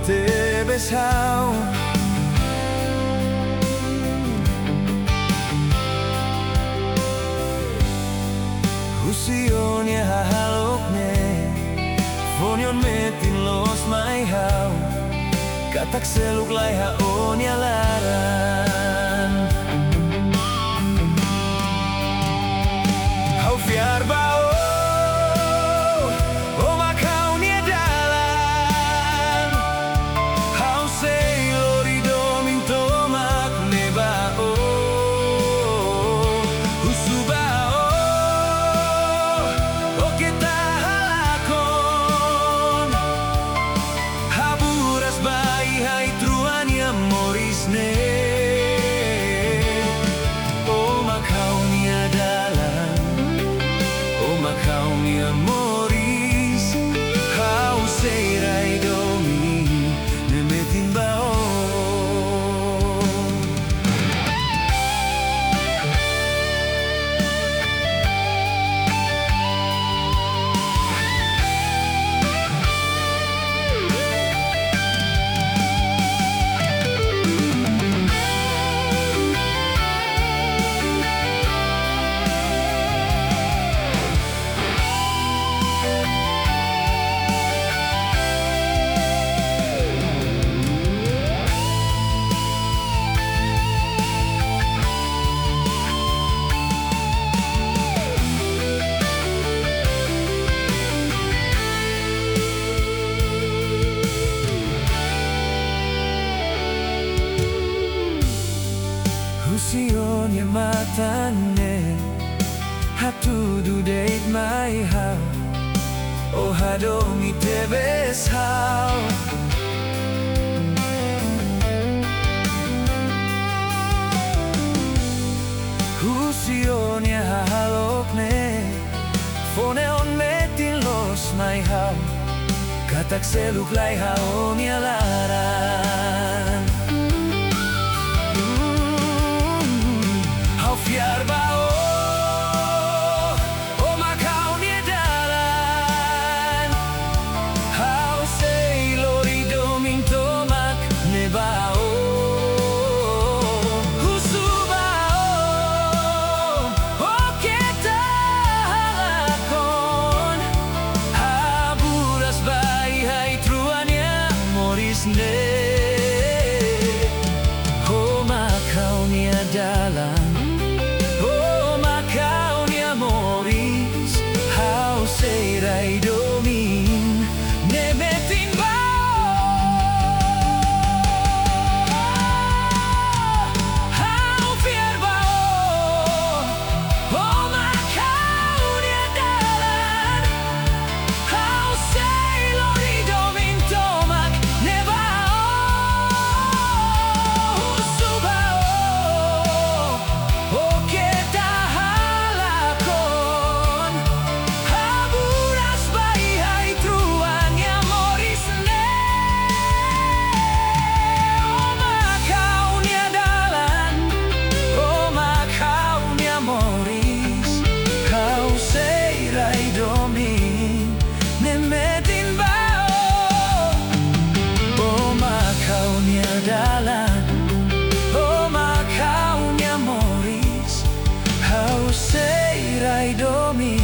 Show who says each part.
Speaker 1: mitebesau. Husion ja hahalokne, fonion metin los maihau, katakseluk laiha on ja laran. Hau fiar bao, oma kaunia dalan, hau seilori domin tomak nebao, husubao, oke tahalakon, haburas bai hai truan ya morisne, oma kaunia dalan. Kaunia moris, hau seirai domi, nemetin bao. Husion ya matane, hatudu date my how, oh hado mitebes how. Husion ya hahalokne, fone on metin los my how, katakseluk laiha on ya laran. Fiar bao, oma kaunia dalan, hau seilori domin tomak nebao, husubao, oke tahalakon, haburas bai hai truania morisne, oma kaunia dalan. Seirai domin, nemetin bao. Hau fiar bao, oma kaunia dalan, hau seilori domin tomak nebao, husubao, oke tahalakon. Dalan, oma kaunia moris, hau seirai domin.